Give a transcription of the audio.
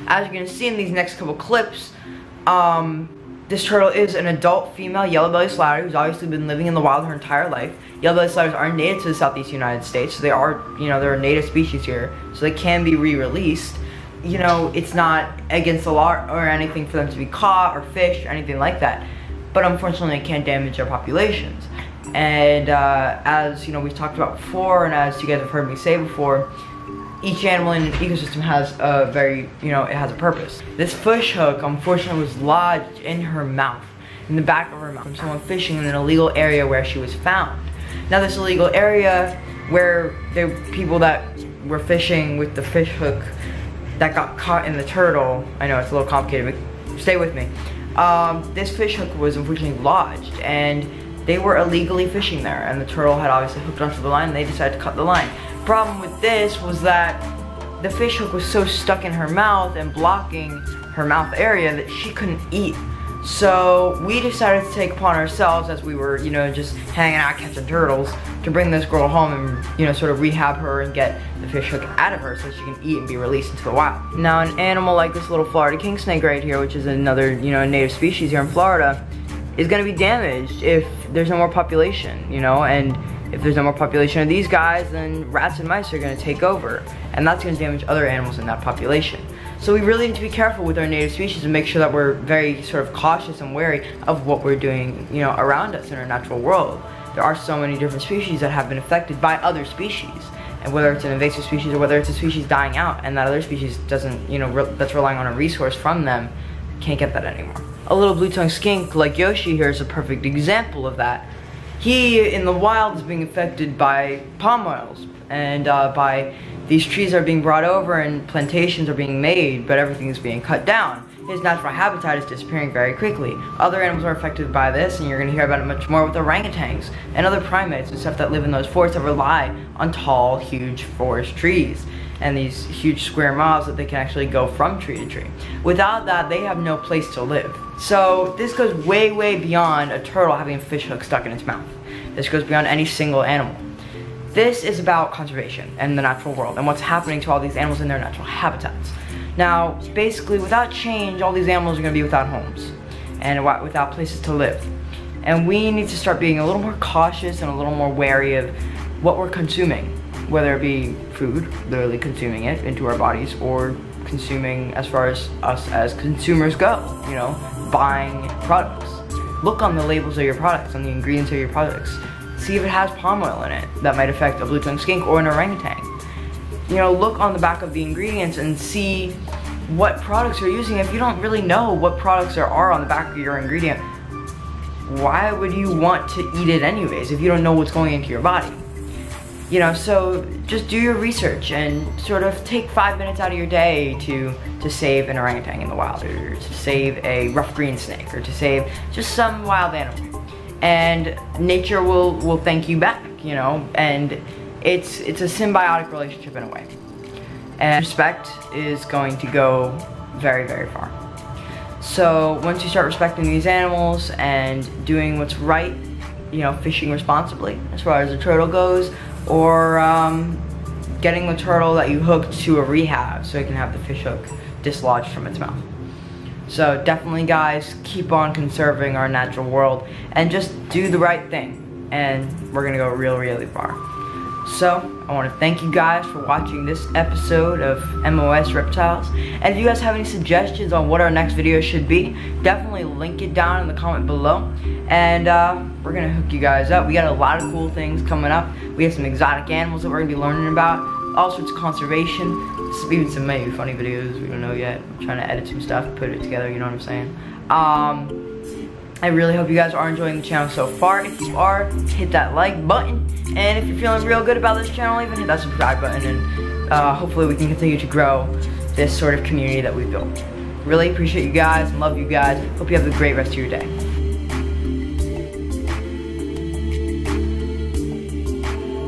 As you're gonna see in these next couple clips, this turtle is an adult female yellow-bellied slider who's obviously been living in the wild her entire life. Yellow-bellied sliders are native to the southeast United States, so they are, they're a native species here, so they can be re-released. It's not against the law or anything for them to be caught or fished or anything like that, but unfortunately it can damage their populations. And as we've talked about before, and as you guys have heard me say before, each animal in an ecosystem has a it has a purpose. This fish hook, unfortunately, was lodged in her mouth, in the back of her mouth, from someone fishing in an illegal area where she was found. Now, this illegal area where the people that were fishing with the fish hook that got caught in the turtle, I know it's a little complicated, but stay with me. This fish hook was unfortunately lodged, and they were illegally fishing there, and the turtle had obviously hooked onto the line, and they decided to cut the line. Problem with this was that the fish hook was so stuck in her mouth and blocking her mouth area that she couldn't eat. So we decided to take upon ourselves, as we were, just hanging out catching turtles, to bring this girl home and, sort of rehab her and get the fish hook out of her so she can eat and be released into the wild. Now, an animal like this little Florida king snake right here, which is another, native species here in Florida, is going to be damaged if there's no more population, and if there's no more population of these guys, then rats and mice are going to take over, and that's going to damage other animals in that population. So we really need to be careful with our native species and make sure that we're very sort of cautious and wary of what we're doing, around us in our natural world. There are so many different species that have been affected by other species, and whether it's an invasive species or whether it's a species dying out, and that other species doesn't, that's relying on a resource from them, can't get that anymore. A little blue-tongued skink like Yoshi here is a perfect example of that. He, in the wild, is being affected by palm oils, and by these trees are being brought over and plantations are being made, but everything is being cut down. His natural habitat is disappearing very quickly. Other animals are affected by this, and you're going to hear about it much more with orangutans and other primates and stuff that live in those forests that rely on tall, huge forest trees and these huge square miles that they can actually go from tree to tree. Without that, they have no place to live. So this goes way, way beyond a turtle having a fish hook stuck in its mouth. This goes beyond any single animal. This is about conservation and the natural world and what's happening to all these animals in their natural habitats. Now, basically, without change, all these animals are going to be without homes and without places to live. And we need to start being a little more cautious and a little more wary of what we're consuming, whether it be food, literally consuming it into our bodies, or consuming as far as us as consumers go, buying products. Look on the labels of your products, on the ingredients of your products. See if it has palm oil in it that might affect a blue-tongued skink or an orangutan. Look on the back of the ingredients and see what products you're using. If you don't really know what products there are on the back of your ingredient, why would you want to eat it anyways if you don't know what's going into your body? So just do your research and sort of take 5 minutes out of your day to save an orangutan in the wild, or to save a rough green snake, or to save just some wild animal. And nature will thank you back, and it's a symbiotic relationship in a way. And respect is going to go very, very far. So once you start respecting these animals and doing what's right, fishing responsibly as far as the turtle goes, or getting the turtle that you hooked to a rehab so it can have the fish hook dislodged from its mouth. So definitely, guys, keep on conserving our natural world and just do the right thing, and we're gonna go really far. So I want to thank you guys for watching this episode of MOS Reptiles, and if you guys have any suggestions on what our next video should be, definitely link it down in the comment below, and we're gonna hook you guys up. We got a lot of cool things coming up. We have some exotic animals that we're gonna be learning about, all sorts of conservation, even some maybe funny videos, we don't know yet. I'm trying to edit some stuff, put it together, you know what I'm saying? I really hope you guys are enjoying the channel so far. If you are, hit that like button, and if you're feeling real good about this channel, even hit that subscribe button, and hopefully we can continue to grow this sort of community that we've built. Really appreciate you guys and love you guys. Hope you have a great rest of your day.